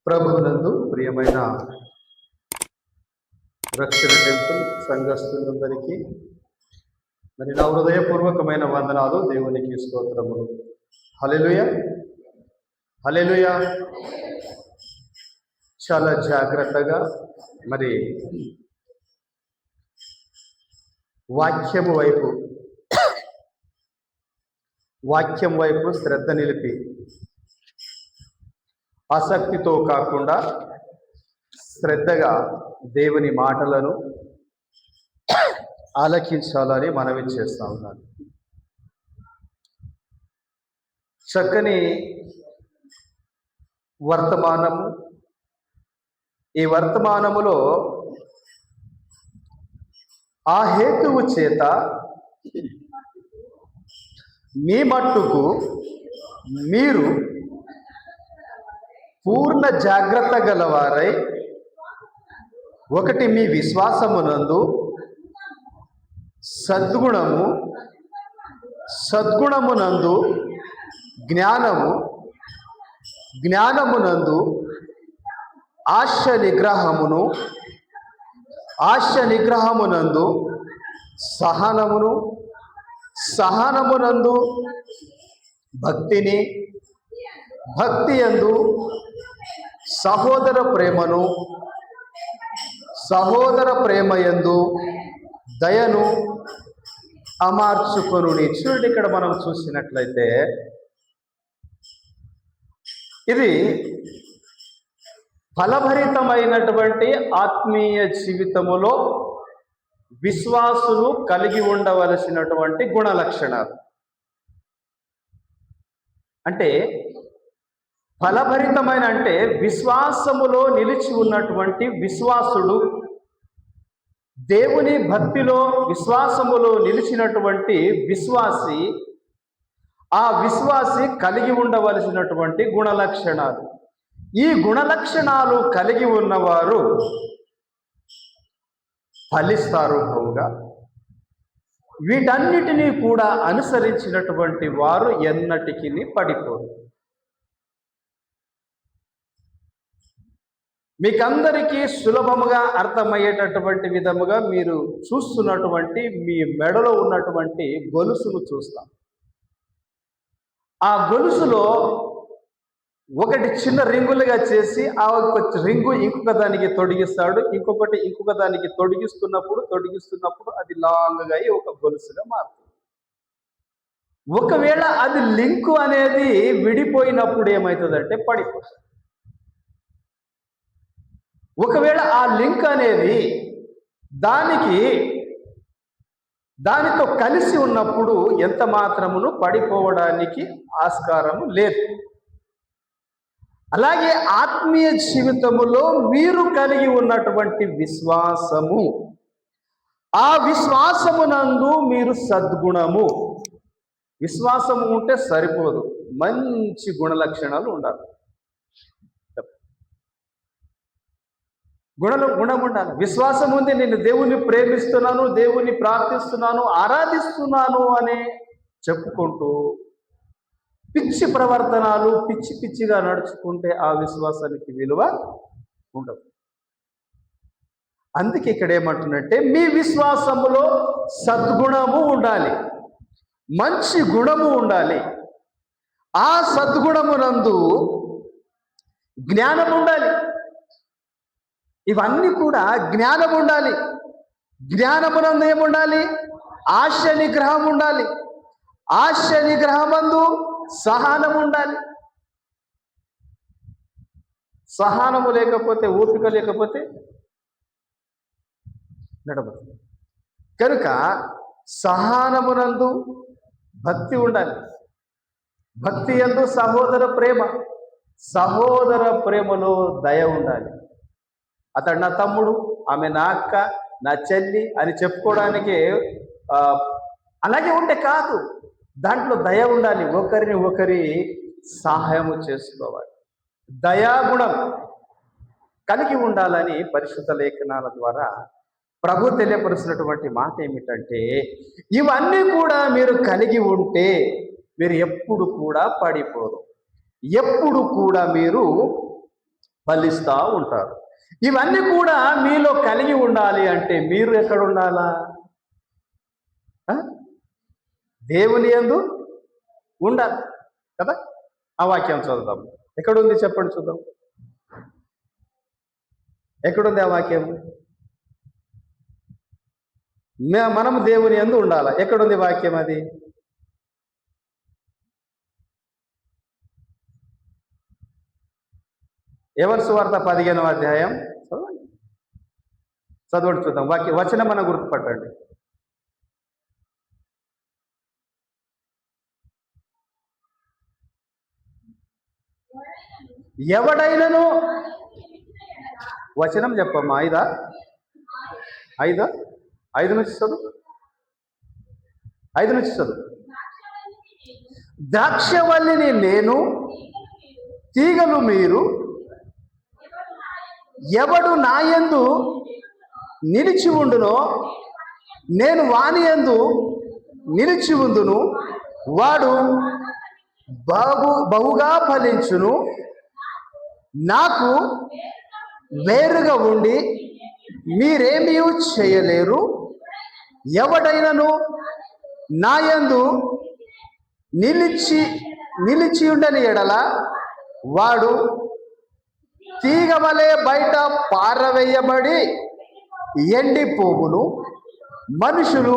ప్రభువునందు ప్రియమైన రక్షణ టెంపుల్ సంఘస్థులందరికీ మరి నా హృదయపూర్వకమైన వందనాలు. దేవునికి స్తోత్రములు. హల్లెలూయా, హల్లెలూయా. చాలా జాగ్రత్తగా మరి వాక్యం వైపు శ్రద్ధ నిలిపి ఆసక్తితో కాకుండా శ్రద్ధగా దేవుని మాటలను ఆలకించాలని మనవి చేస్తా ఉన్నాను. చక్కని వర్తమానము. ఈ వర్తమానములో ఆ హేతువు చేత మీ మట్టుకు మీరు పూర్ణ జాగ్రత్త గలవారై, ఒకటి మీ విశ్వాసమునందు సద్గుణమునందు జ్ఞానమునందు ఆశ నిగ్రహమునందు సహనమునందు భక్తియందు సహోదర ప్రేమయందు దయను అమార్చుకొనుడి. చూడండి, ఇక్కడ మనం చూసినట్లయితే ఇది ఫలభరితమైనటువంటి ఆత్మీయ జీవితములో విశ్వాసులు కలిగి ఉండవలసినటువంటి గుణ లక్షణాలు. అంటే ఫలభరితమైన అంటే విశ్వాసములో నిలిచి ఉన్నటువంటి విశ్వాసుడు, దేవుని భక్తిలో విశ్వాసములో నిలిచినటువంటి విశ్వాసి, ఆ విశ్వాసి కలిగి ఉండవలసినటువంటి గుణ లక్షణాలు. ఈ గుణ లక్షణాలు కలిగి ఉన్నవారు ఫలిస్తారు బహుగా. వీటన్నిటినీ కూడా అనుసరించినటువంటి వారు ఎన్నటికీ పడిపోరు. మీకందరికీ సులభముగా అర్థమయ్యేటటువంటి విధముగా మీరు చూస్తున్నటువంటి మీ మెడలో ఉన్నటువంటి గొలుసును చూస్తాం. ఆ గొలుసులో ఒకటి చిన్న రింగులుగా చేసి ఆ రింగు ఇంకొక దానికి తొడిగిస్తాడు. ఇంకొక దానికి తొడిగిస్తున్నప్పుడు అది లాంగ్గా అయి ఒక గొలుసుగా మారుతుంది. ఒకవేళ అది లింకు అనేది విడిపోయినప్పుడు ఏమవుతుందంటే పడిపోతుంది. ఒకవేళ ఆ లింక్ అనేది దానితో కలిసి ఉన్నప్పుడు ఎంత మాత్రమును పడిపోవడానికి ఆస్కారము లేదు. అలాగే ఆత్మీయ జీవితములో మీరు కలిగి ఉన్నటువంటి విశ్వాసము, ఆ విశ్వాసమునందు మీరు సద్గుణము. విశ్వాసము ఉంటే సరిపోదు, మంచి గుణ లక్షణాలు ఉండాలి. గుణం ఉండాలి. విశ్వాసం ఉంది, నేను దేవుని ప్రేమిస్తున్నాను, దేవుని ప్రార్థిస్తున్నాను, ఆరాధిస్తున్నాను అని చెప్పుకుంటూ పిచ్చి ప్రవర్తనాలు పిచ్చిగా నడుచుకుంటే ఆ విశ్వాసానికి విలువ ఉండదు. అందుకే ఇక్కడ ఏమంటున్నట్టే మీ విశ్వాసములో సద్గుణము ఉండాలి, మంచి గుణము ఉండాలి. ఆ సద్గుణమునందు జ్ఞానం ఉండాలి. ఇవన్నీ కూడా జ్ఞానం ఉండాలి. జ్ఞానమునందు ఏముండాలి? ఆశ నిగ్రహం ఉండాలి. ఆశ నిగ్రహమందు సహనం ఉండాలి. సహనము లేకపోతే, ఓపిక లేకపోతే నడవదు. కనుక సహనమునందు భక్తి ఉండాలి. భక్తి యందు సహోదర ప్రేమలో దయ ఉండాలి. అతడు నా తమ్ముడు, ఆమె నా అక్క, నా చెల్లి అని చెప్పుకోవడానికి అలాగే ఉంటే కాదు, దాంట్లో దయ ఉండాలి. ఒకరి సహాయము చేసుకోవాలి. దయాగుణం కలిగి ఉండాలని పరిశుద్ధ లేఖనాల ద్వారా ప్రభు తెలియపరుస్తున్నటువంటి మాట ఏమిటంటే, ఇవన్నీ కూడా మీరు కలిగి ఉంటే మీరు ఎప్పుడు కూడా పడిపోరు, ఎప్పుడు కూడా మీరు ఫలిస్తూ ఉంటారు. ఇవన్నీ కూడా మీలో కలిగి ఉండాలి అంటే మీరు ఎక్కడ ఉండాలా? ఆ? దేవుని యందు ఉండాలి కదా. ఆ వాక్యం చదువుదాం. ఎక్కడుంది చెప్పండి చూద్దాం. ఎక్కడుంది ఆ వాక్యం? మనము దేవుని యందు ఉండాలి. ఎక్కడుంది వాక్యం అది? ఎవరి సువార్త 15వ అధ్యాయం చదవండి చూద్దాం. వచనం మనం గుర్తుపట్టండి. ఎవడైనను వచనం చెప్పమ్మా. 5 నుంచి చదువు. 5 నుంచి చదువు. ద్రాక్షవల్లిని నేను, తీగలు మీరు. ఎవడు నాయందు నిలిచి ఉండునో నేను వానియందు నిలిచి ఉందును, వాడు బహుగా ఫలించును. నాకు వేరుగా ఉండి మీరేమీ చేయలేరు. ఎవడైనను నాయందు నిలిచి ఉండని ఎడల వాడు తీగ వలె బయట పారవేయబడి ఎండిపోవును. మనుషులు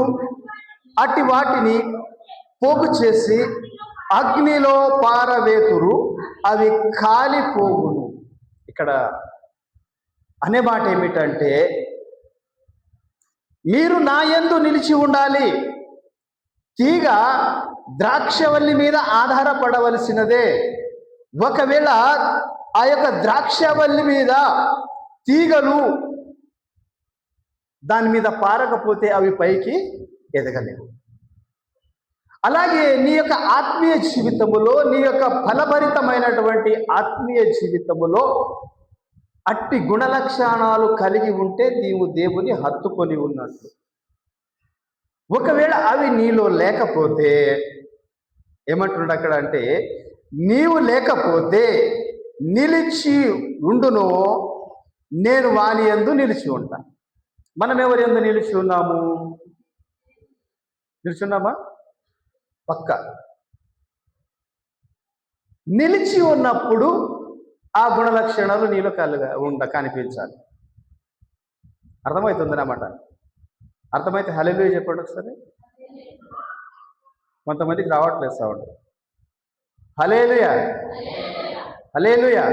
అట్టి వాటిని పోగు చేసి అగ్నిలో పారవేతురు, అవి కాలిపోవును. ఇక్కడ అనే మాట ఏమిటంటే, మీరు నా యందు నిలిచి ఉండాలి. తీగ ద్రాక్షవల్లి మీద ఆధారపడవలసినదే. ఒకవేళ ఆ యొక్క ద్రాక్షవల్లి మీద తీగలు దాని మీద పారకపోతే అవి పైకి ఎదగలేవు. అలాగే నీ యొక్క ఆత్మీయ జీవితములో, నీ యొక్క ఫలభరితమైనటువంటి ఆత్మీయ జీవితములో అట్టి గుణలక్షణాలు కలిగి ఉంటే నీవు దేవుని హత్తుకొని ఉన్నట్టు. ఒకవేళ అవి నీలో లేకపోతే ఏమంటున్నాడు అక్కడ అంటే, నీవు లేకపోతే నిలిచి ఉండునో నేను వాని యందు నిలిచి ఉంటా. మనం ఎవరి యందు నిలిచి ఉన్నాము? నిలిచున్నామా? పక్క నిలిచి ఉన్నప్పుడు ఆ గుణలక్షణాలు నీలో కనిపించాలి. అర్థమవుతుంది అన్నమాట. అర్థమైతే హల్లెలూయా చెప్పండి ఒకసారి. కొంతమందికి రావట్లేదు సౌండ్. హల్లెలూయా, హల్లెలూయా.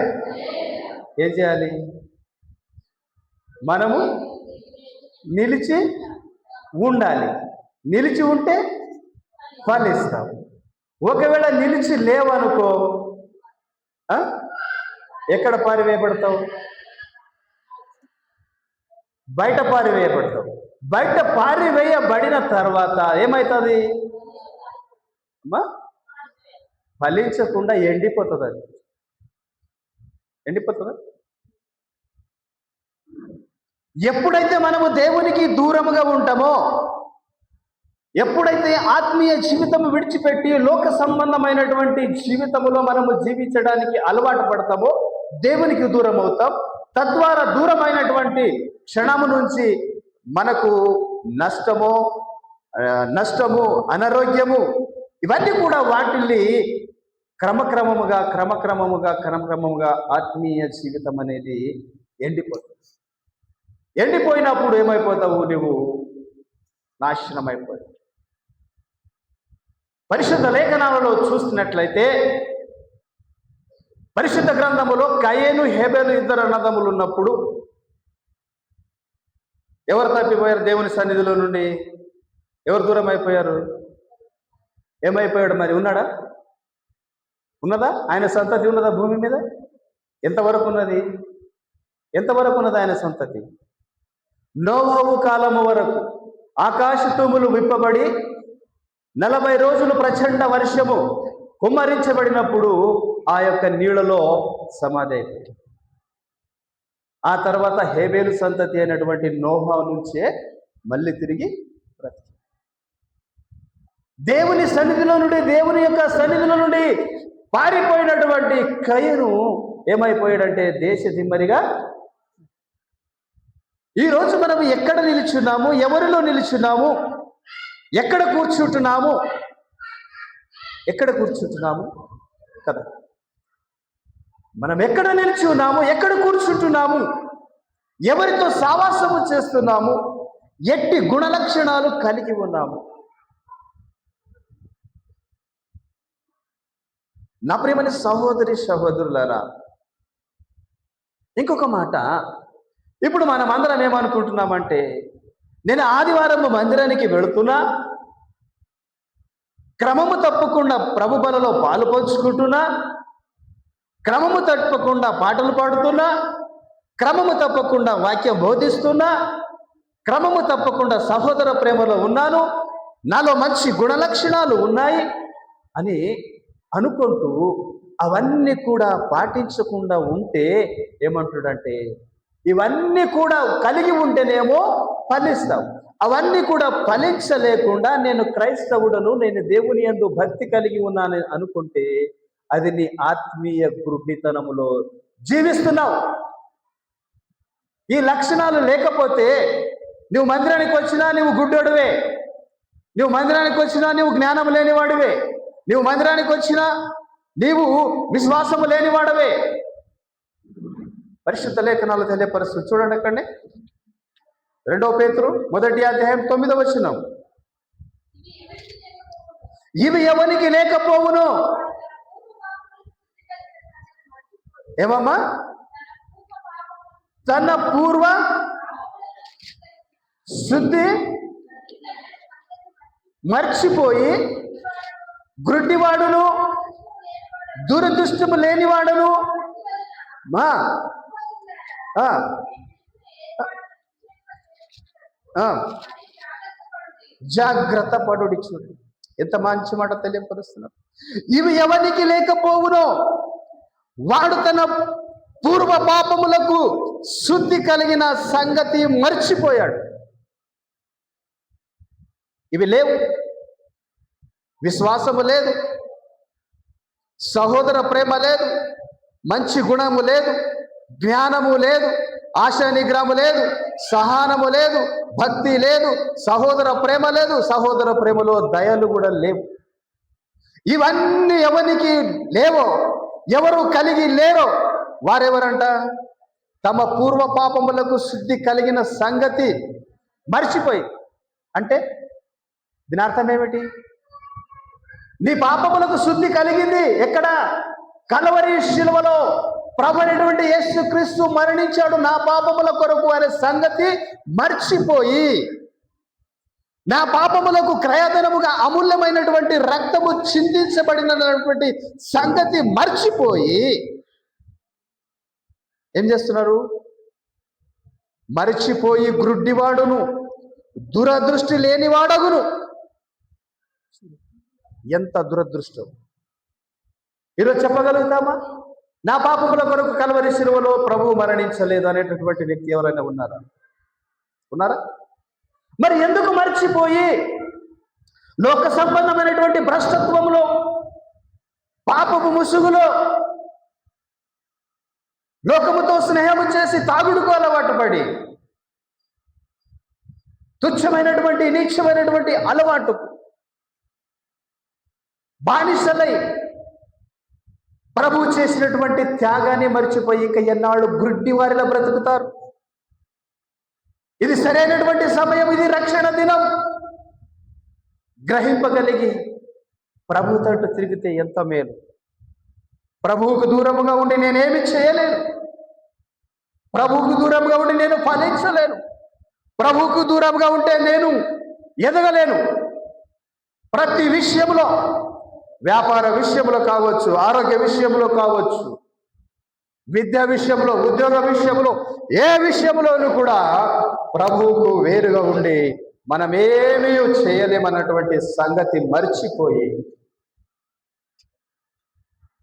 ఏం చేయాలి? మనము నిలిచి ఉండాలి. నిలిచి ఉంటే ఫలిస్తాం. ఒకవేళ నిలిచి లేవనుకో, ఎక్కడ పారివేయబడతావు? బయట పారివేయబడతావు. బయట పారివేయబడిన తర్వాత ఏమవుతుంది అమ్మా? ఫలించకుండా ఎండిపోతుంది. అది ఎండిపోతుందా? ఎప్పుడైతే మనము దేవునికి దూరముగా ఉంటామో, ఎప్పుడైతే ఆత్మీయ జీవితం విడిచిపెట్టి లోక సంబంధమైనటువంటి జీవితంలో మనము జీవించడానికి అలవాటు పడతామో దేవునికి దూరం అవుతాం. తద్వారా దూరమైనటువంటి క్షణము నుంచి మనకు నష్టము, అనారోగ్యము, ఇవన్నీ కూడా వాటిల్ని క్రమక్రమముగా ఆత్మీయ జీవితం అనేది ఎండిపోతుంది. ఎండిపోయినప్పుడు ఏమైపోతావు? నువ్వు నాశనం అయిపోతావు. పరిశుద్ధ లేఖనాలలో చూస్తున్నట్లయితే, పరిశుద్ధ గ్రంథములో కయేను, హేబేలు ఇద్దరు అన్నదమ్ములు ఉన్నప్పుడు ఎవరు తప్పిపోయారు? దేవుని సన్నిధిలో నుండి ఎవరు దూరం అయిపోయారు? ఏమైపోయాడు? మరి ఉన్నదా ఆయన సంతతి? ఉన్నదా భూమి మీద? ఎంతవరకు ఉన్నది ఆయన సంతతి? నోవహు కాలము వరకు ఆకాశ తూములు విప్పబడి 40 రోజులు ప్రచండ వర్షము కుమ్మరించబడినప్పుడు ఆ యొక్క నీళ్లలో సమాధి అయిపోయింది. ఆ తర్వాత హేబేలు సంతతి అయినటువంటి నోహా నుంచే మళ్ళీ తిరిగి దేవుని సన్నిధిలో నుండి, దేవుని యొక్క సన్నిధిలో నుండి పారిపోయినటువంటి కయను ఏమైపోయాడంటే దేశ దిమ్మరిగా. ఈరోజు మనం ఎక్కడ నిలుచున్నాము, ఎవరిలో నిలుచున్నాము, ఎక్కడ కూర్చుంటున్నాము, కదా. మనం ఎక్కడ నిలిచి ఉన్నాము, ఎక్కడ కూర్చుంటున్నాము, ఎవరితో సావాసము చేస్తున్నాము, ఎట్టి గుణలక్షణాలు కలిగి ఉన్నాము. నా ప్రియమైన సహోదరులారా, ఇంకొక మాట, ఇప్పుడు మనం అందరం ఏమనుకుంటున్నామంటే, నేను ఆదివారం మందిరానికి వెళుతున్నా, క్రమము తప్పకుండా ప్రభు బలలో పాలు పంచుకుంటున్నా, క్రమము తప్పకుండా పాటలు పాడుతున్నా, క్రమము తప్పకుండా వాక్యం బోధిస్తున్నా, క్రమము తప్పకుండా సహోదర ప్రేమలో ఉన్నాను, నాలో మంచి గుణలక్షణాలు ఉన్నాయి అని అనుకుంటూ అవన్నీ కూడా పాటించకుండా ఉంటే ఏమంటాడంటే, ఇవన్నీ కూడా కలిగి ఉంటేనేమో ఫలిస్తావు, అవన్నీ కూడా ఫలించలేకుండా నేను క్రైస్తవుడను, నేను దేవుని యందు భక్తి కలిగి ఉన్నాను అనుకుంటే అది నీ ఆత్మీయ గృహితనములో జీవిస్తున్నావు. ఈ లక్షణాలు లేకపోతే నువ్వు మందిరానికి వచ్చినా నువ్వు గుడ్డోడివే, నువ్వు మందిరానికి వచ్చినా నువ్వు జ్ఞానం లేనివాడివే, నువ్వు మందిరానికి వచ్చినా నీవు విశ్వాసము లేనివాడవే. పరిశుద్ధ లేఖనాలు తెలియపరుస్తుంది. చూడండి అక్కడనే 2 పేతురు 1:9 వచనం. ఇవి ఎవనికి లేకపోవును. ఏమమ్మా? తన పూర్వ శుద్ధి మర్చిపోయి గ్రుడ్డివాడును, దురదృష్టము లేనివాడును, జాగ్రత్త పడుడి. చూడు ఎంత మంచి మాట తెలియపరుస్తున్నారు. ఇవి ఎవరికి లేకపోవునో వాడు తన పూర్వ పాపములకు శుద్ధి కలిగిన సంగతి మర్చిపోయాడు. ఇవి లేవు. విశ్వాసము లేదు, సహోదర ప్రేమ లేదు, మంచి గుణము లేదు, జ్ఞానము లేదు, ఆశా నిగ్రహము లేదు, సహనము లేదు, భక్తి లేదు, సహోదర ప్రేమ లేదు, సహోదర ప్రేమలో దయలు కూడా లేవు. ఇవన్నీ ఎవరికి లేవో, ఎవరు కలిగి లేరో వారెవరంట? తమ పూర్వ పాపములకు శుద్ధి కలిగిన సంగతి మర్చిపోయి. అంటే దీని అర్థం ఏమిటి? నీ పాపములకు శుద్ధి కలిగింది ఎక్కడ? కల్వరి శిలువలో ప్రభు అయినటువంటి యేసుక్రీస్తు మరణించాడు నా పాపముల కొరకు అనే సంగతి మర్చిపోయి, నా పాపములకు క్రయధనముగా అమూల్యమైనటువంటి రక్తము చిందించబడినటువంటి సంగతి మర్చిపోయి ఏం చేస్తున్నారు? మర్చిపోయి గ్రుడ్డివాడును, దురదృష్టి లేనివాడగును. ఎంత దురదృష్టం! ఈరోజు చెప్పగలుగుతామా? నా పాపముల కొరకు కల్వరి శిలువలో ప్రభువు మరణించలేదు అనేటటువంటి వ్యక్తి ఎవరైనా ఉన్నారా? మరి ఎందుకు మర్చిపోయి లోక సంబంధమైనటువంటి భ్రష్టత్వంలో, పాపపు ముసుగులో, లోకముతో స్నేహము చేసి తాగుడుకు అలవాటు పడి, తుచ్చమైనటువంటి నీచమైనటువంటి అలవాటు బానిసలై ప్రభువు చేసినటువంటి త్యాగాన్ని మర్చిపోయి ఇంకా ఎన్నాళ్ళు గ్రుడ్డి వారిలా బ్రతుకుతారు? ఇది సరైనటువంటి సమయం, ఇది రక్షణ దినం. గ్రహింపగలిగి ప్రభు తట్టు తిరిగితే ఎంత మేలు. ప్రభువుకు దూరముగా ఉండి నేనేమి చేయలేను, ప్రభువుకు దూరంగా ఉండి నేను ఫలించలేను, ప్రభువుకు దూరంగా ఉంటే నేను ఎదగలేను. ప్రతి విషయంలో, వ్యాపార విషయంలో కావచ్చు, ఆరోగ్య విషయంలో కావచ్చు, విద్యా విషయంలో, ఉద్యోగ విషయంలో, ఏ విషయంలోనూ కూడా ప్రభువుకు వేరుగా ఉండి మనమేమీ చేయలేమన్నటువంటి సంగతి మర్చిపోయి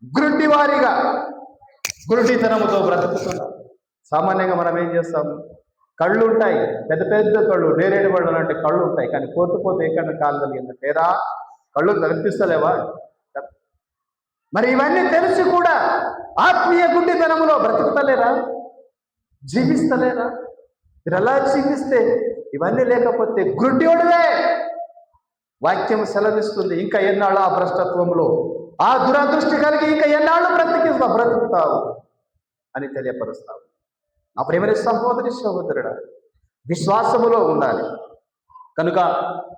గ్రుడ్డివారిగా, గ్రుడ్డితనముతో బ్రతుకుతున్నాం. సామాన్యంగా మనం ఏం చేస్తాము? కళ్ళు ఉంటాయి, పెద్ద పెద్ద కళ్ళు, నేరేడు పళ్ళు లాంటి కళ్ళు ఉంటాయి, కానీ పోతే ఎక్కడ కాలు కలిగిందంటే, ఏరా కళ్ళు కనిపిస్తలేవా? మరి ఇవన్నీ తెలిసి కూడా ఆత్మీయ గుడ్డితనములో బ్రతుకుతలేరా, జీవిస్తలేరా? మీరు ఎలా జీవిస్తే, ఇవన్నీ లేకపోతే గుడ్డివాడువే. వాక్యం సెలవిస్తుంది, ఇంకా ఎన్నాళ్ళు ఆ భ్రష్టత్వంలో, ఆ దురదృష్టి కలిగి ఇంకా ఎన్నాళ్ళు బ్రతుకుతావు అని తెలియపరుస్తావు. నా ప్రియమైన సహోదరి సహోదరుడా, విశ్వాసములో ఉండాలి. కనుక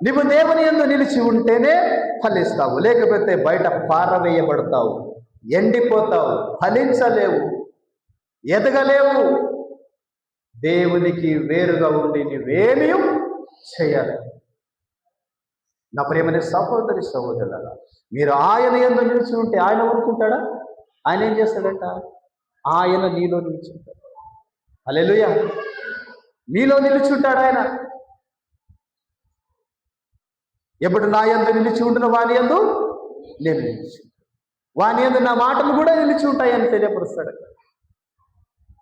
నీవు దేవుని యందు నిలిచి ఉంటేనే ఫలిస్తావు, లేకపోతే బయట పారవేయబడతావు, ఎండిపోతావు, ఫలించలేవు, ఎదగలేవు. దేవునికి వేరుగా ఉండి నీవేమీ చేయాలి. నా ప్రియమైన సహోదరి సహోదరులారా, మీరు ఆయన యందు నిలిచి ఉంటే ఆయన ఊరుకుంటాడా? ఆయన ఏం చేస్తాడంట? ఆయన నీలో నిలిచుంటాడు. హల్లెలూయా! నీలో నిలిచుంటాడు ఆయన. ఎప్పుడు నా యందు నిలిచి ఉంటున్న వాని యందు నేను నిలిచి, వాని యందు నా మాటలు కూడా నిలిచి ఉంటాయని తెలియపరుస్తాడు.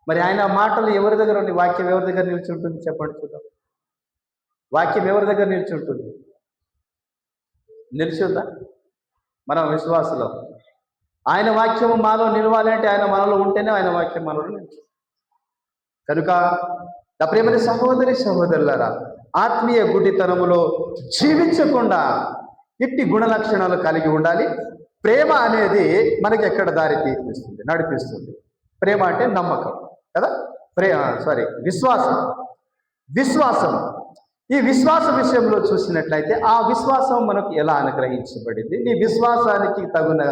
మరి ఆయన మాటలు ఎవరి దగ్గర ఉంది? వాక్యం ఎవరి దగ్గర నిలిచి ఉంటుంది? చెప్పండి చూద్దాం. వాక్యం ఎవరి దగ్గర నిలిచి ఉంటుంది? నిలిచి ఉందా? మనం విశ్వాసంలో ఆయన వాక్యము మాలో నిలవాలి అంటే ఆయన మనలో ఉంటేనే ఆయన వాక్యం మనలో నిలిచి. కనుక నా ప్రియమైన సహోదరి సహోదరులారా, ఆత్మీయ గుడ్డితనములో జీవించకుండా ఇట్టి గుణ లక్షణాలు కలిగి ఉండాలి. ప్రేమ అనేది మనకి ఎక్కడ దారి తీపిస్తుంది, నడిపిస్తుంది. ప్రేమ అంటే నమ్మకం కదా, విశ్వాసం. ఈ విశ్వాస విషయంలో చూసినట్లయితే ఆ విశ్వాసం మనకు ఎలా అనుగ్రహించబడింది, నీ విశ్వాసానికి తగిన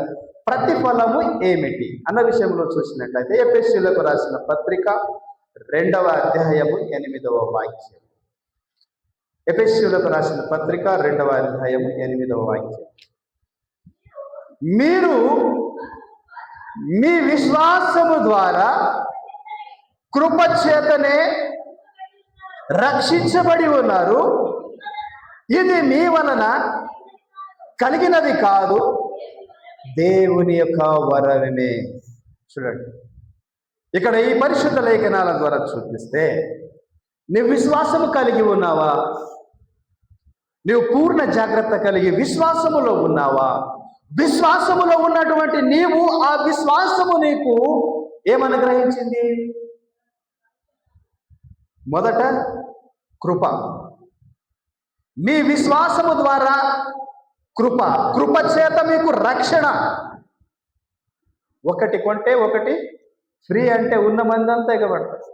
ప్రతిఫలము ఏమిటి అన్న విషయంలో చూసినట్లయితే ఎఫెసీయులకు రాసిన పత్రిక 2వ అధ్యాయము 8వ వాక్యం. ఎఫెసీయులకు రాసిన పత్రిక 2వ అధ్యాయము 8వ వాక్యం. మీరు మీ విశ్వాసము ద్వారా కృపచేతనే రక్షించబడి ఉన్నారు. ఇది మీ వలన కలిగినది కాదు, దేవుని యొక్క వరమే. చూడండి, ఇక్కడ ఈ పరిశుద్ధ లేఖనాల ద్వారా చూపిస్తే, నువ్వు విశ్వాసము కలిగి ఉన్నావా? నువ్వు పూర్ణ జాగ్రత్త కలిగి విశ్వాసములో ఉన్నావా? విశ్వాసములో ఉన్నటువంటి నీవు, ఆ విశ్వాసము నీకు ఏమనుగ్రహించింది? మొదట కృప. మీ విశ్వాసము ద్వారా కృప చేత మీకు రక్షణ. ఒకటి కొంటే ఒకటి ఫ్రీ అంటే ఉన్న మంది అంతా ఎగబడతారు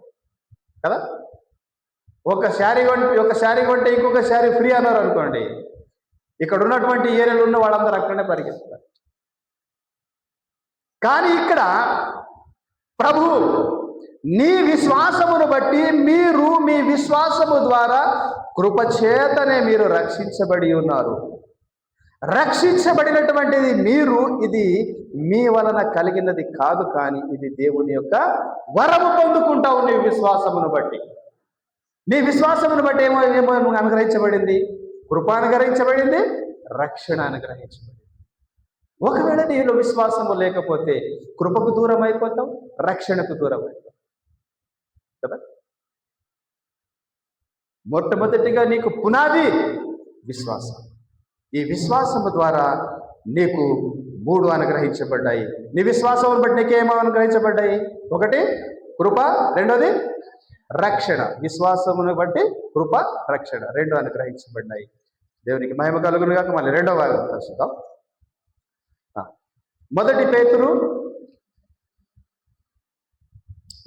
కదా. ఒక శారీ కొంటే ఇంకొక శారీ ఫ్రీ అన్నారు అనుకోండి, ఇక్కడ ఉన్నటువంటి ఏరియాలో ఉన్న వాళ్ళందరూ అక్కడనే పరిగెత్తారు. కానీ ఇక్కడ ప్రభు నీ విశ్వాసమును బట్టి మీరు మీ విశ్వాసము ద్వారా కృపచేతనే మీరు రక్షించబడి ఉన్నారు. రక్షించబడినటువంటిది మీరు, ఇది మీ వలన కలిగినది కాదు, కానీ ఇది దేవుని యొక్క వరము పొందుకుంటావు నీ విశ్వాసమును బట్టి. నీ విశ్వాసమును బట్టి ఏమో అనుగ్రహించబడింది? కృప అనుగ్రహించబడింది, రక్షణ అనుగ్రహించబడింది. ఒకవేళ నీలో విశ్వాసము లేకపోతే కృపకు దూరం అయిపోతావు, రక్షణకు దూరం అయిపోతావు కదా. మొట్టమొదటిగా నీకు పునాది విశ్వాసం. ఈ విశ్వాసము ద్వారా నీకు 3 అనుగ్రహించబడ్డాయి. నీ విశ్వాసమును బట్టి నీకేమో అనుగ్రహించబడ్డాయి? ఒకటి కృప, రెండోది రక్షణ. విశ్వాసమును బట్టి కృప, రక్షణ 2 అనుగ్రహించబడ్డాయి. దేవునికి మహిమ కలుగును గాక. మళ్ళీ 2వ భాగం చూద్దాం. మొదటి పేతురు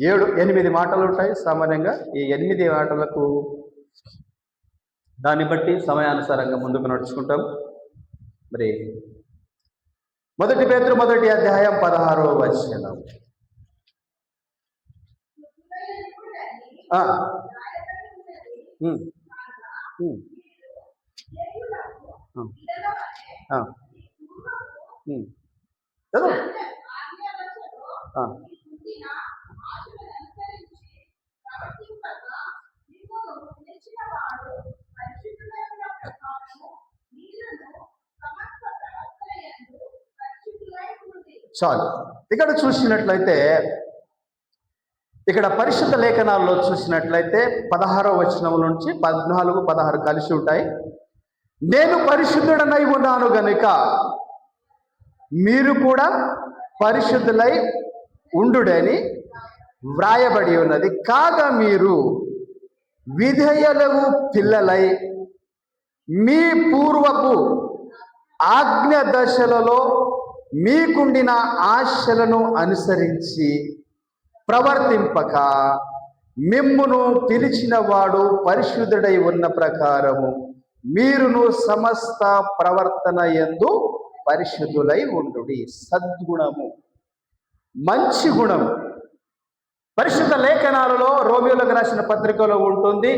7-8 మాటలు ఉంటాయి సామాన్యంగా. ఈ 8 మాటలకు దాన్ని బట్టి సమయానుసారంగా ముందుకు నడుచుకుంటాం. మరి మొదటి పేతురు 1వ అధ్యాయం 16వ వచనం. చాలు. ఇక్కడ చూసినట్లయితే, ఇక్కడ పరిశుద్ధ లేఖనాల్లో చూసినట్లయితే 16వ వచనం నుంచి 14-16 కలిసి ఉంటాయి. నేను పరిశుద్ధుడనై ఉన్నాను గనుక మీరు కూడా పరిశుద్ధులై ఉండుడని వ్రాయబడి ఉన్నది. కాగా మీరు విధేయులకు పిల్లలై మీ పూర్వపు ఆజ్ఞ దశలలో మీకుండిన ఆశలను అనుసరించి ప్రవర్తింపక మిమ్మును పిలిచిన వాడు పరిశుద్ధుడై ఉన్న ప్రకారము మీరును సమస్త ప్రవర్తన యందు పరిశుద్ధులై ఉండుడి. సద్గుణము, మంచి గుణం పరిశుద్ధ లేఖనాలలో రోమియోలకు రాసిన పత్రికలో ఉంటుంది.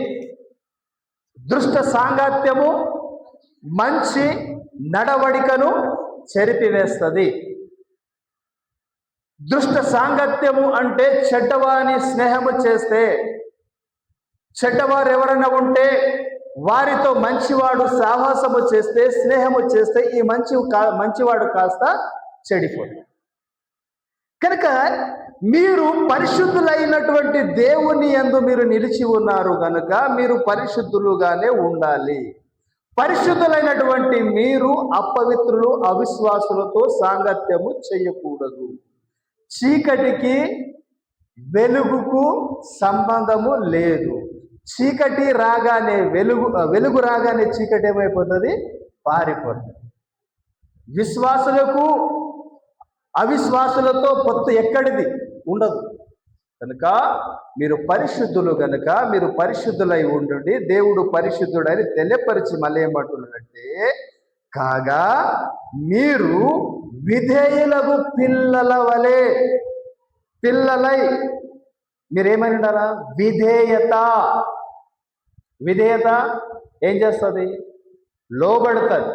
దుష్ట సాంగత్యము మంచి నడవడికను చెరిపివేస్తుంది. దుష్ట సాంగత్యము అంటే చెడ్డవాని స్నేహము చేస్తే, చెడ్డవారు ఎవరైనా ఉంటే వారితో మంచివాడు సాహసము చేస్తే, స్నేహము చేస్తే ఈ మంచివాడు కాస్త చెడిపోతాడు. కనుక మీరు పరిశుద్ధులైనటువంటి దేవుని యందు మీరు నిలిచి ఉన్నారు కనుక మీరు పరిశుద్ధులుగానే ఉండాలి. పరిశుద్ధులైనటువంటి మీరు అపవిత్రులు, అవిశ్వాసులతో సాంగత్యము చేయకూడదు. చీకటికి వెలుగుకు సంబంధము లేదు. చీకటి రాగానే వెలుగు రాగానే చీకటి ఏమైపోతుంది? పారిపోతుంది. విశ్వాసులకు అవిశ్వాసులతో పొత్తు ఎక్కడిది? ఉండదు. కనుక మీరు పరిశుద్ధులు కనుక మీరు పరిశుద్ధులై ఉండండి. దేవుడు పరిశుద్ధుడని తెలియపరిచి మళ్ళీ ఏమంటున్నాడంటే, కాగా మీరు విధేయులకు పిల్లల వలె, పిల్లలై మీరేమని ఉండాలా? విధేయత. విధేయత ఏం చేస్తుంది? లోబడుతుంది.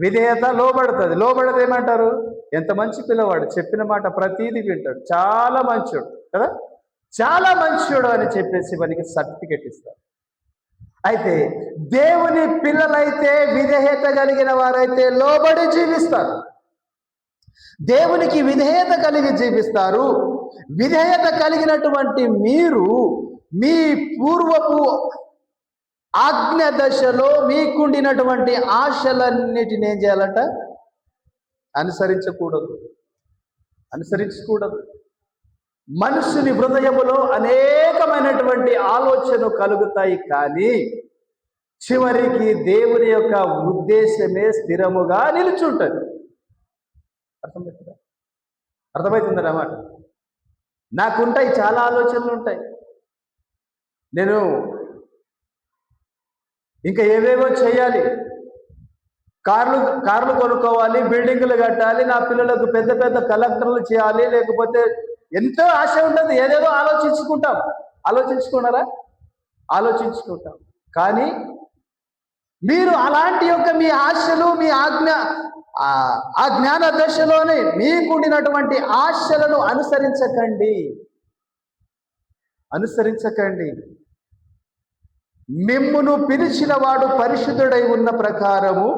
విధేయత లోబడుతుంది. లోబడితే ఏమంటారు? ఎంత మంచి పిల్లవాడు, చెప్పిన మాట ప్రతీది వింటాడు, చాలా మంచోడు కదా, చాలా మంచోడు అని చెప్పేసి మనకి సర్టిఫికెట్ ఇస్తారు. అయితే దేవుని పిల్లలైతే, విధేయత కలిగిన వారైతే లోబడి జీవిస్తారు. దేవునికి విధేయత కలిగి జీవిస్తారు. విధేయత కలిగినటువంటి మీరు మీ పూర్వపు ఆజ్ఞ దశలో మీకుండినటువంటి ఆశలన్నిటిని ఏం చేయాలట? అనుసరించకూడదు. మనుషుని హృదయములో అనేకమైనటువంటి ఆలోచనలు కలుగుతాయి, కానీ చివరికి దేవుని యొక్క ఉద్దేశమే స్థిరముగా నిలుచుంటుంది. అర్థమవుతుంది అన్నమాట. నాకుంటాయి, చాలా ఆలోచనలు ఉంటాయి. నేను ఇంకా ఏవేవో చేయాలి, కార్లు కొనుక్కోవాలి, బిల్డింగులు కట్టాలి, నా పిల్లలకు పెద్ద పెద్ద కలెక్టర్లు చేయాలి, లేకపోతే ఎంతో ఆశ ఉంటుంది. ఏదేదో ఆలోచించుకున్నారా? ఆలోచించుకుంటాం. కానీ మీరు అలాంటి యొక్క మీ ఆశలు, మీ ఆ జ్ఞాన దశలోనే మీకుండినటువంటి ఆశలను అనుసరించకండి. మిమ్మును పిలిచిన వాడు పరిశుద్ధుడై ఉన్న ప్రకారము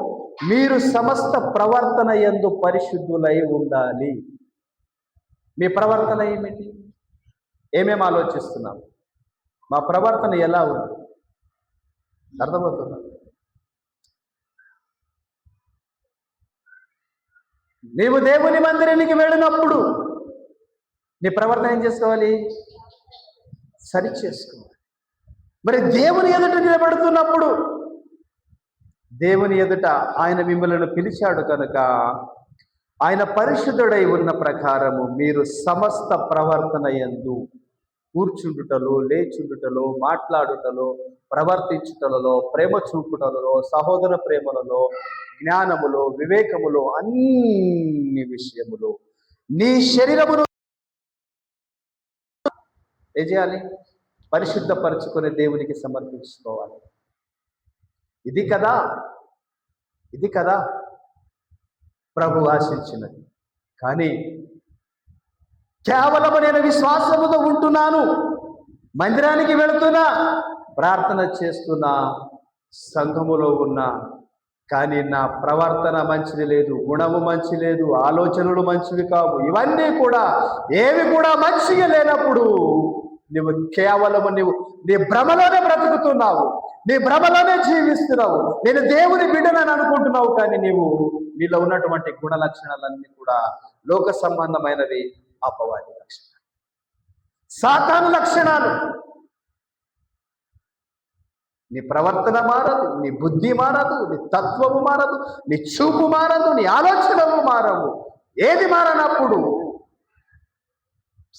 మీరు సమస్త ప్రవర్తన యందు పరిశుద్ధులై ఉండాలి. మీ ప్రవర్తన ఏమిటి? ఏమేమి ఆలోచిస్తున్నాం? మా ప్రవర్తన ఎలా ఉంది? అర్థమవుతుందా? నీవు దేవుని మందిరానికి వెళ్ళినప్పుడు నీ ప్రవర్తన ఏం చేసుకోవాలి? సరి చేసుకోవాలి. మరి దేవుని ఎదుట నిలబడుతున్నప్పుడు, దేవుని ఎదుట ఆయన మిమ్మల్ని పిలిచాడు కనుక ఆయన పరిశుద్ధుడై ఉన్న ప్రకారము మీరు సమస్త ప్రవర్తన యందు కూర్చుండుటలో, లేచుండుటలో, మాట్లాడుటలో, ప్రవర్తించుటలలో, ప్రేమ చూపుటలలో, సహోదర ప్రేమలలో, జ్ఞానములో, వివేకములో, అన్ని విషయములో నీ శరీరమును ఏం చేయాలి? పరిశుద్ధపరచుకొని దేవునికి సమర్పించుకోవాలి. ఇది కదా ప్రభు ఆశించినది. కానీ కేవలం నేను విశ్వాసముతో ఉంటున్నాను, మందిరానికి వెళుతున్నా, ప్రార్థన చేస్తున్నా, సంఘములో ఉన్నా, కానీ నా ప్రవర్తన మంచిది లేదు, గుణము మంచి లేదు, ఆలోచనలు మంచివి కావు, ఇవన్నీ కూడా ఏవి కూడా మంచిగా లేనప్పుడు నువ్వు కేవలము నీ భ్రమలోనే బ్రతుకుతున్నావు, నీ భ్రమలోనే జీవిస్తున్నావు. నేను దేవుని బిడ్డనని అనుకుంటున్నావు, కానీ నీవు మీలో ఉన్నటువంటి గుణ లక్షణాలన్నీ కూడా లోక సంబంధమైనవి, అపవాది లక్షణాలు, సాతాను లక్షణాలు. నీ ప్రవర్తన మారదు, నీ బుద్ధి మారదు, నీ తత్వము మారదు, నీ చూపు మారదు, నీ ఆలోచనలు మారవు. ఏది మారనప్పుడు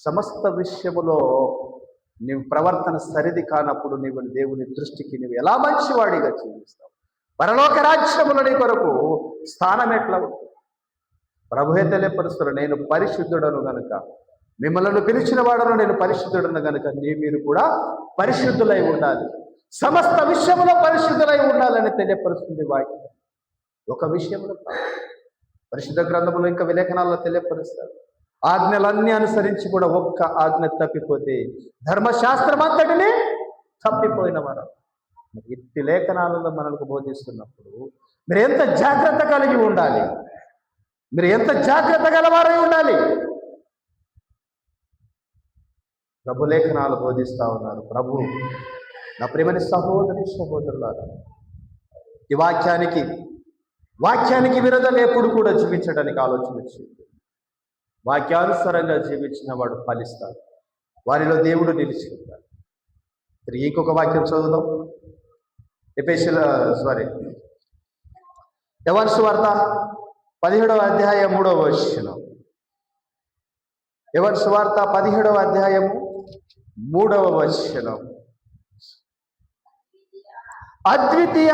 సమస్త విషయములో నీవు ప్రవర్తన సరిది కానప్పుడు నీవు దేవుని దృష్టికి నువ్వు ఎలా మంచివాడిగా జీవిస్తావు? పరలోక రాజ్యములో నీ కొరకు స్థానం ఎట్లా ఉంటుంది? ప్రభువే తెలియపరుస్తారు, నేను పరిశుద్ధుడను గనుక, మిమ్మల్ని పిలిచిన వాడను నేను పరిశుద్ధుడను గనుక మీరు కూడా పరిశుద్ధులై ఉండాలి, సమస్త విషయంలో పరిశుద్ధులై ఉండాలని తెలియపరుస్తుంది వాక్యం. ఒక విషయంలో పరిశుద్ధ గ్రంథంలో ఇంకా విలేఖనాల్లో తెలియపరుస్తారు. ఆజ్ఞలన్నీ అనుసరించి కూడా ఒక్క ఆజ్ఞ తప్పిపోతే ధర్మశాస్త్రం అంతటిని తప్పిపోయిన వారు. ఇట్టి లేఖనాలలో మనకు బోధిస్తున్నప్పుడు మీరు ఎంత జాగ్రత్త కలిగి ఉండాలి, మీరు ఎంత జాగ్రత్త గలవారై ఉండాలి. ప్రభు లేఖనాలు బోధిస్తా ఉన్నారు. ప్రభు నా ప్రియమైన సహోదరి సహోదరులారా, ఈ వాక్యానికి విరోధం ఎప్పుడు కూడా జీవించడానికి ఆలోచన చేయండి. వాక్యానుసారంగా జీవించిన వాడు ఫలిస్తాడు, వారిలో దేవుడు నిలిచి ఉంటాడు. ఇంకొక వాక్యం చదువుదాం. యోహాను సువార్త 17వ అధ్యాయం 3వ వచనం. యోహాను సువార్త 17వ అధ్యాయం 3వ వచనం. అద్వితీయ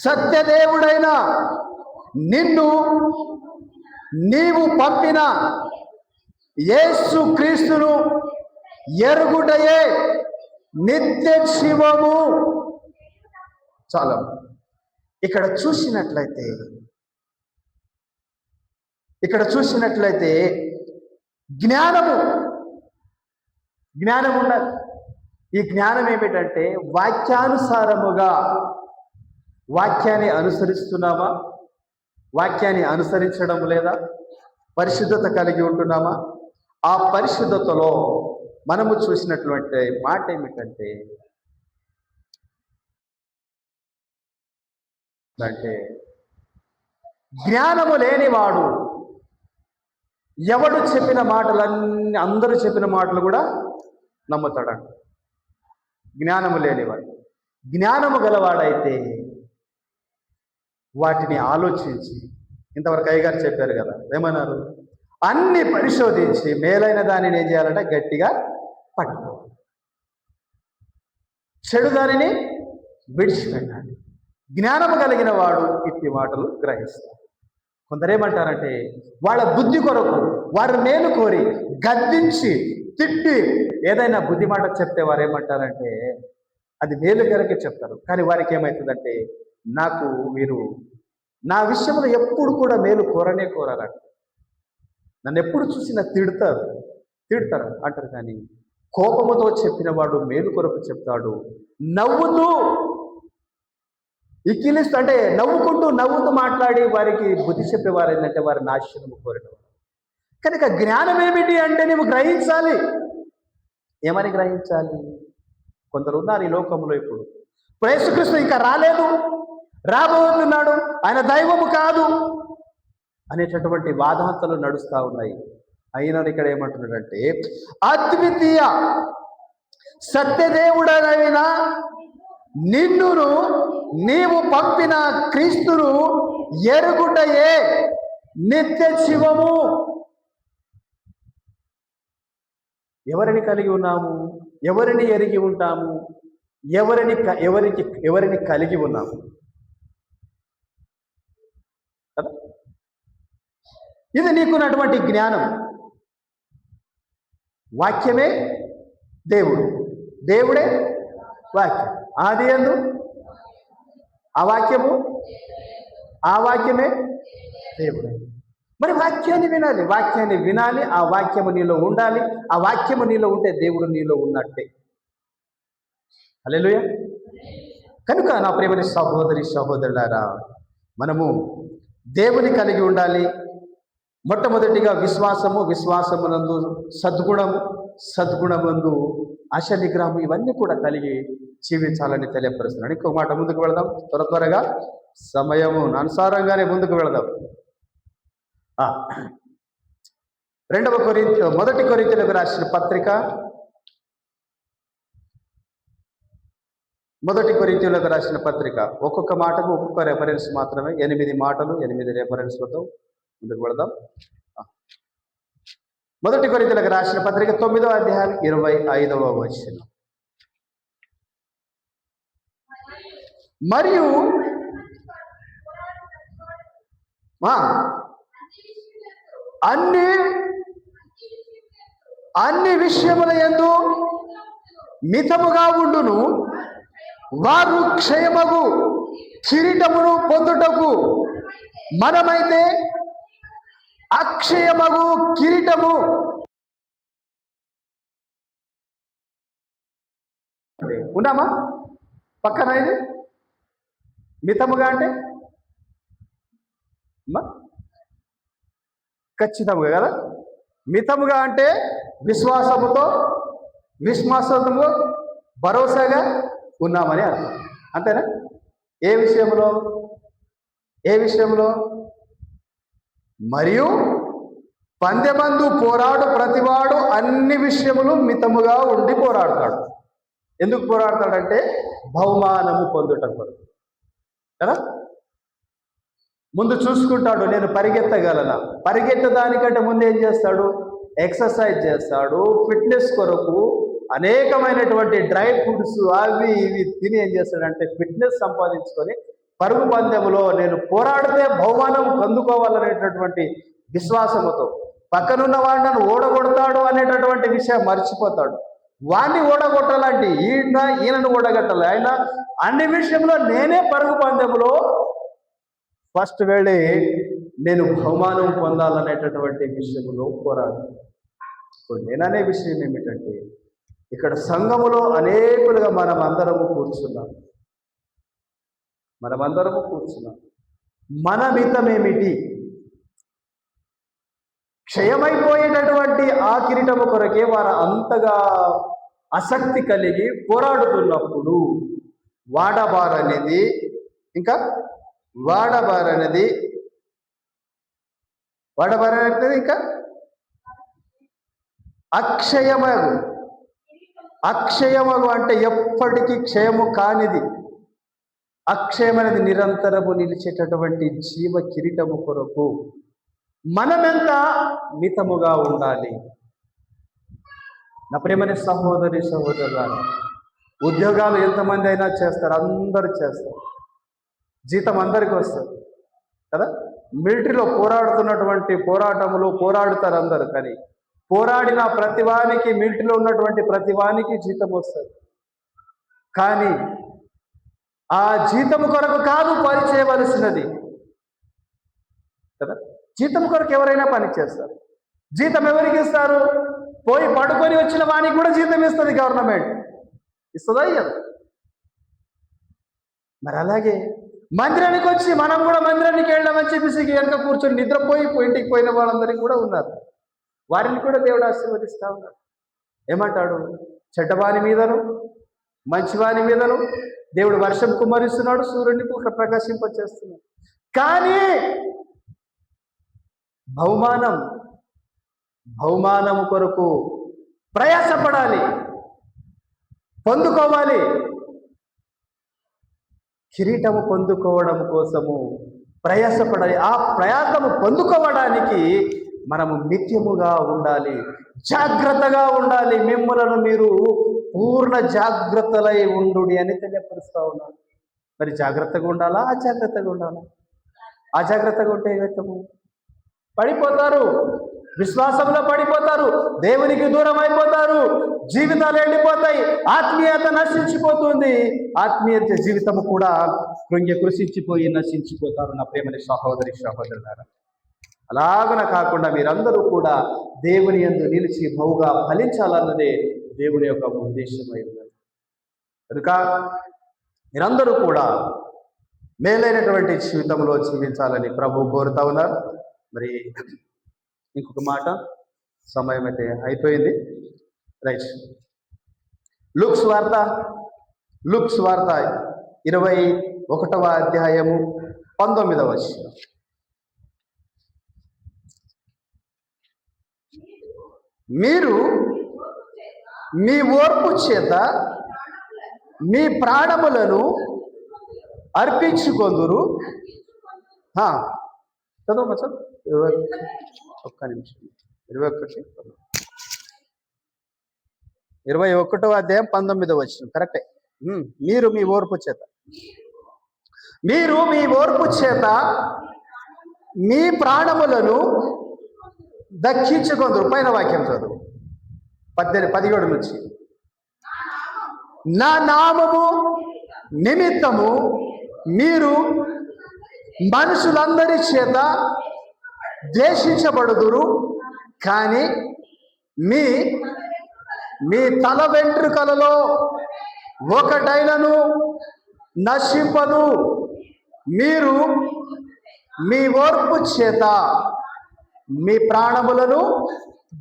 సత్యదేవుడైన నిన్ను నీవు పంపిన యేసు క్రీస్తును ఎరుగుటయే నిత్య జీవము. చాలా ఇక్కడ చూసినట్లయితే జ్ఞానం ఉండాలి. ఈ జ్ఞానం ఏమిటంటే వాక్యానుసారముగా వాక్యాన్ని అనుసరిస్తున్నామా, వాక్యాన్ని అనుసరించడం లేదా, పరిశుద్ధత కలిగి ఉంటున్నామా? ఆ పరిశుద్ధతలో మనము చూసినటువంటి మాట ఏమిటంటే జ్ఞానము లేనివాడు ఎవడు చెప్పిన మాటలన్నీ, అందరూ చెప్పిన మాటలు కూడా నమ్ముతాడంట. జ్ఞానము లేనివాడు. జ్ఞానము గలవాడైతే వాటిని ఆలోచించి, ఇంతవరకు అయ్యగారు చెప్పారు కదా, ఏమన్నారు? అన్ని పరిశోధించి మేలైన దానిని ఏం చేయాలంటే గట్టిగా పట్టుకోవాలి, చెడు దానిని విడిచిపెట్టాలి. జ్ఞానము కలిగిన వాడు ఇట్టి మాటలు గ్రహిస్తాడు. కొందరేమంటారంటే వాళ్ళ బుద్ధి కొరకు వారు మేలు కోరి గద్దించి తిట్టి ఏదైనా బుద్ధి మాట చెప్తే వారు ఏమంటారంటే అది మేలు కొరకే చెప్తారు. కానీ వారికి ఏమవుతుందంటే మీరు నా విషయంలో ఎప్పుడు కూడా మేలు కోరాలంట. నన్ను ఎప్పుడు చూసినా తిడతారు అంటారు. కానీ కోపముతో చెప్పిన వాడు మేలు కొరకు చెప్తాడు. నవ్వుతూ ఇకిలిస్తూ, అంటే నవ్వుతూ మాట్లాడి వారికి బుద్ధి చెప్పేవారు ఏంటంటే వారి నాశనము కోరినవారు. కనుక జ్ఞానం ఏమిటి అంటే నువ్వు గ్రహించాలి. ఏమని గ్రహించాలి? కొందరు ఉన్నారు ఈ లోకంలో ఇప్పుడు, యేసుక్రీస్తు ఇంకా రాలేదు, రాబోతున్నాడు, ఆయన దైవము కాదు అనేటటువంటి వాదాంతాలు నడుస్తూ ఉన్నాయి. అయినా ఇక్కడ ఏమంటున్నాడంటే అద్వితీయ సత్యదేవుడైన నిన్నును నీవు పంపిన క్రీస్తును ఎరుగుటయే నిత్య జీవము. ఎవరిని కలిగి ఉన్నాము? ఎవరిని ఎరిగి ఉంటాము? ఎవరిని కలిగి ఉన్నాము? ఇది నీకున్నటువంటి జ్ఞానం. వాక్యమే దేవుడు, దేవుడే వాక్యం. ఆది యందు ఆ వాక్యమే దేవుడు. మరి వాక్యాన్ని వినాలి, ఆ వాక్యము నీలో ఉండాలి. ఆ వాక్యము నీలో ఉంటే దేవుడు నీలో ఉన్నట్టే. హల్లెలూయా. కనుక నా ప్రియమైన సహోదరులారా, మనము దేవుని కలిగి ఉండాలి. మొట్టమొదటిగా విశ్వాసమునందు సద్గుణమందు ఆశ నిగ్రహం, ఇవన్నీ కూడా కలిగి జీవించాలని తెలియపరుస్తున్నాను. ఇంకో మాట ముందుకు వెళదాం త్వరగా. సమయము అనుసారంగానే ముందుకు వెళదాం. మొదటి కొరింథీయులకు రాసిన పత్రిక, ఒక్కొక్క మాటకు ఒక్కొక్క రెఫరెన్స్ మాత్రమే, 8 మాటలు 8 రెఫరెన్స్లతో ముందుకు వెళదాం. మొదటి కొరింథీయులకు రాసిన పత్రిక 9వ అధ్యాయం 25వ వచనం. మరియు అన్ని విషయముల యందు మితముగా ఉండును, వారు క్షయమగు కిరీటమును పొందుటకు, మనమైతే అక్షయమగు కిరీటము. ఉన్నామా పక్కన? ఇది మితముగా అంటే ఖచ్చితంగా కదా. మితముగా అంటే విశ్వాసముతో భరోసాగా ఉన్నామని అర్థం. అంతేనా? ఏ విషయంలో? మరియు పందెమందు పోరాడు ప్రతివాడు అన్ని విషయములు మితముగా ఉండి పోరాడతాడు. ఎందుకు పోరాడతాడంటే బహుమానము పొందుటకు కదా. ముందు చూసుకుంటాడు, నేను పరిగెత్తగలనా. పరిగెత్తడానికంటే ముందు ఏం చేస్తాడు? ఎక్సర్సైజ్ చేస్తాడు. ఫిట్నెస్ కొరకు అనేకమైనటువంటి డ్రై ఫ్రూట్స్ అవి ఇవి తిని ఏం చేస్తాడంటే ఫిట్నెస్ సంపాదించుకొని పరుగు పందెములో నేను పోరాడితే బహుమానం పొందుకోవాలనేటటువంటి విశ్వాసముతో పక్కనున్న వాడు నన్ను ఓడగొడతాడు అనేటటువంటి విషయం మర్చిపోతాడు. వాడిని ఓడగొట్టాలంటే ఈయనను ఓడగట్టాలి. ఆయన అన్ని విషయంలో నేనే పరుగు పందెములో ఫస్ట్ వెళ్ళి నేను బహుమానం పొందాలనేటటువంటి విషయంలో పోరాడు. నేననే విషయం ఏమిటంటే, ఇక్కడ సంఘములో అనేకులుగా మనమందరము కూర్చున్నాం. మన మితమేమిటి? క్షయమైపోయేటటువంటి ఆ కిరీటము కొరకే వారు అంతగా ఆసక్తి కలిగి పోరాడుతున్నప్పుడు వాడబారనేది ఇంకా అక్షయమగు అంటే ఎప్పటికీ క్షయము కానిది. అక్షయమైనది నిరంతరము నిలిచేటటువంటి జీవ కిరీటము కొరకు మనమెంత మితముగా ఉండాలి. నా ప్రియమైన సహోదరి సహోదరులారా, ఉద్యోగాలు ఎంతమంది అయినా చేస్తారు, అందరూ చేస్తారు, జీతం అందరికీ వస్తుంది కదా. మిలిటరీలో పోరాడుతున్నటువంటి పోరాటములు పోరాడుతారు అందరు, కానీ పోరాడిన ప్రతివానికి, మిలిటరీలో ఉన్నటువంటి ప్రతివానికి జీతం వస్తుంది. కానీ ఆ జీతము కొరకు కాదు పని చేయవలసినది కదా. జీతం కొరకు ఎవరైనా పని చేస్తారు. జీతం ఎవరికి ఇస్తారు? పోయి పడుకొని వచ్చిన వానికి కూడా జీతం ఇస్తుంది గవర్నమెంట్. ఇస్తుందా? ఇయ్యదు. మరి అలాగే మందిరానికి వచ్చి మనం కూడా మందిరానికి వెళ్ళామని చెప్పేసి వెనక కూర్చొని నిద్రపోయి ఇంటికి పోయిన వాళ్ళందరికీ కూడా ఉన్నారు. వారిని కూడా దేవుడు ఆశీర్వదిస్తా ఉన్నాడు. ఏమంటాడు? చెడ్డవాని మీదను మంచివాని మీదను దేవుడు వర్షం కుమ్మరిస్తున్నాడు, సూర్యుడిని ప్రకాశింపచేస్తున్నాడు. కానీ బహుమానము కొరకు ప్రయాసపడాలి, పొందుకోవాలి. కిరీటము పొందుకోవడం కోసము ప్రయాసపడాలి. ఆ ప్రయాసము పొందుకోవడానికి మనము నిత్యముగా ఉండాలి, జాగ్రత్తగా ఉండాలి. మిమ్మలను మీరు పూర్ణ జాగ్రత్తలై ఉండు అని తెలియపరుస్తూ ఉన్నాడు. మరి జాగ్రత్తగా ఉండాలా, అజాగ్రత్తగా ఉండాలా? అజాగ్రత్తగా ఉంటే ఏమవుతాము? పడిపోతారు, విశ్వాసంలో పడిపోతారు, దేవునికి దూరం అయిపోతారు, జీవితాలు ఎండిపోతాయి, ఆత్మీయత నశించిపోతుంది, ఆత్మీయ జీవితము కూడా కృషించిపోయి నశించిపోతారు. నా ప్రియమైన సహోదరి సహోదరులారా, అలాగన కాకుండా మీరందరూ కూడా దేవుని యందు నిలిచి బహుగా ఫలించాలన్నదే దేవుని యొక్క ఉద్దేశమై ఉన్నది. కనుక మీరందరూ కూడా మేలైనటువంటి జీవితంలో జీవించాలని ప్రభువు కోరుతా ఉన్నారు. మరి ఇంకొక మాట, సమయం అయితే అయిపోయింది. రైట్. లూక్స్ వార్త 21వ అధ్యాయము 19వ వచనం. మీరు మీ ఓర్పు చేత మీ ప్రాణములను అర్పించుకొందురు. చదవమ్మా సార్. 21 నిమిషం. 21వ అధ్యాయం 19వ వచనం. కరెక్టే. మీరు మీ ఓర్పు చేత మీ ప్రాణములను దక్కించుకొందురు. పైన వాక్యం చదువు 17 నుంచి. నా నామము నిమిత్తము మీరు మనుషులందరి చేత ద్వేషించబడుదురు, కానీ మీ తల వెంట్రుకలలో ఒకటైనను నశింపదు. మీరు మీ ఓర్పు చేత మీ ప్రాణములను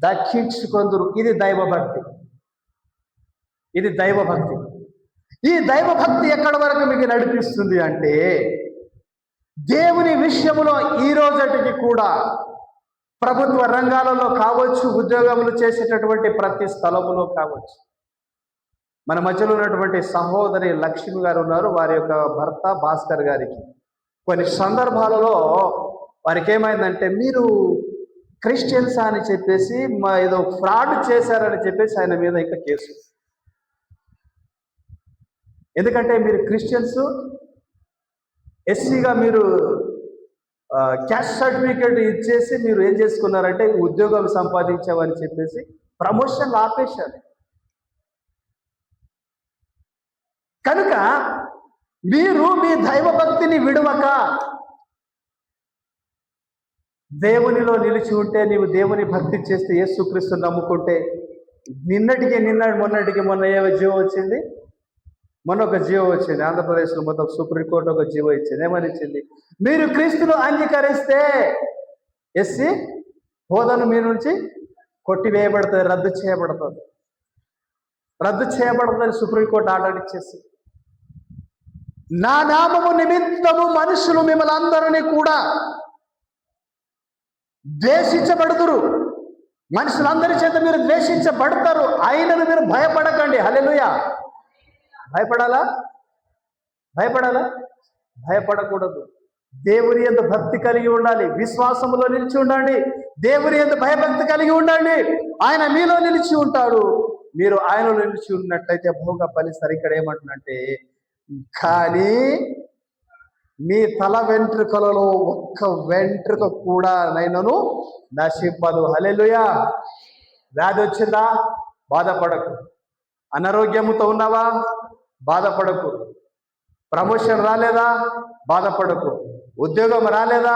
దక్కించుకొందురు. ఇది దైవభక్తి. ఈ దైవభక్తి ఎక్కడి వరకు మీకు నడిపిస్తుంది అంటే, దేవుని విషయంలో ఈ రోజుటికి కూడా ప్రభుత్వ రంగాలలో కావచ్చు, ఉద్యోగములు చేసేటటువంటి ప్రతి స్థలములో కావచ్చు. మన మధ్యలో ఉన్నటువంటి సహోదరి లక్ష్మి గారు ఉన్నారు. వారి యొక్క భర్త భాస్కర్ గారికి కొన్ని సందర్భాలలో వారికి ఏమైందంటే, మీరు క్రిస్టియన్స్ అని చెప్పేసి ఏదో ఫ్రాడ్ చేశారని చెప్పేసి ఆయన మీద ఇంకా కేసు. ఎందుకంటే మీరు క్రిస్టియన్స్, ఎస్సీగా మీరు క్యాస్ట్ సర్టిఫికేట్ ఇచ్చేసి మీరు ఏం చేసుకున్నారంటే ఉద్యోగం సంపాదించామని చెప్పేసి ప్రమోషన్లు ఆపేశారు. కనుక మీరు మీ దైవభక్తిని విడవక దేవునిలో నిలిచి ఉంటే, నీవు దేవుని భక్తి చేస్తే, యేసుక్రీస్తుని నమ్ముకుంటే, మొన్నటికి మొన్న ఏ జీవో వచ్చింది? మొన్న ఒక జీవో వచ్చింది. ఆంధ్రప్రదేశ్లో మొత్తం సుప్రీంకోర్టు ఒక జీవో ఇచ్చింది. ఏమని ఇచ్చింది? మీరు క్రీస్తును అంగీకరిస్తే ఎస్సీ హోదాను మీ నుంచి కొట్టివేయబడుతుంది, రద్దు చేయబడుతుందని సుప్రీంకోర్టు ఆర్డర్ ఇచ్చేసి, నా నామము నిమిత్తము మనుషులు మిమ్మల్ని అందరినీ కూడా ద్వేషించబడుదురు. మనుషులందరి చేత మీరు ద్వేషించబడతారు, అయినను మీరు భయపడకండి. హల్లెలూయా. భయపడాలా? భయపడకూడదు. దేవుని యందు భక్తి కలిగి ఉండాలి, విశ్వాసములో నిలిచి ఉండండి, దేవుని యందు భయభక్తి కలిగి ఉండండి. ఆయన మీలో నిలిచి ఉంటాడు, మీరు ఆయనలో నిలిచి ఉన్నట్లయితే బహుగా ఫలిస్తారు. ఇక్కడ ఏమంటున్నంటే, కానీ మీ తల వెంట్రుకలలో ఒక్క వెంట్రుక కూడా నైనను నశింపదు. హల్లెలూయా. వ్యాధి వచ్చిందా? బాధపడకు. అనారోగ్యముతో ఉన్నావా? బాధపడకు. ప్రమోషన్ రాలేదా? బాధపడకు. ఉద్యోగం రాలేదా?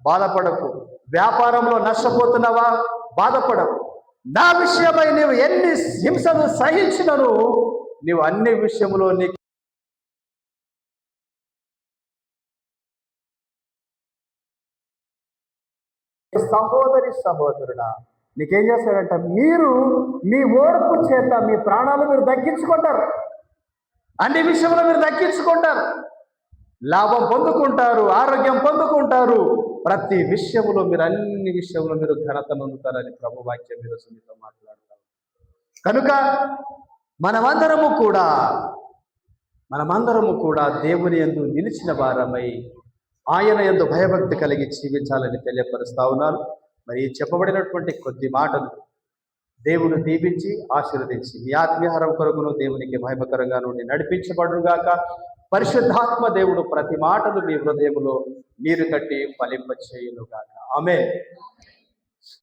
బాధపడకు. వ్యాపారంలో నష్టపోతున్నావా? బాధపడకు. నా విషయమై నీవు ఎన్ని హింసలు సహించినను నీవు అన్ని విషయంలో నీకు సహోదరుడా, నీకేం చేస్తాడంట? మీరు మీ ఓర్పు చేత మీ ప్రాణాలు మీరు దక్కించుకుంటారు, అన్ని విషయంలో మీరు దక్కించుకుంటారు, లాభం పొందుకుంటారు, ఆరోగ్యం పొందుకుంటారు, ప్రతి విషయంలో మీరు అన్ని విషయంలో మీరు ఘనత పొందుతారని ప్రభు వాక్యం మీద మీతో మాట్లాడతారు. కనుక మనమందరము కూడా దేవుని యందు నిలిచిన వారమై ఆయన యందు భయభక్తి కలిగి జీవించాలని తెలియపరుస్తా ఉన్నారు. మరి చెప్పబడినటువంటి కొద్ది మాటలు దేవుని దీవించి ఆశీర్వదించి మీ ఆత్మీయహారం కొరకును దేవునికి మహిమకరంగా నుండి నడిపించబడుగాక. పరిశుద్ధాత్మ దేవుడు ప్రతి మాటలు మీ హృదయములో నీరు కట్టి ఫలింపచేయునుగాక. ఆమేన్.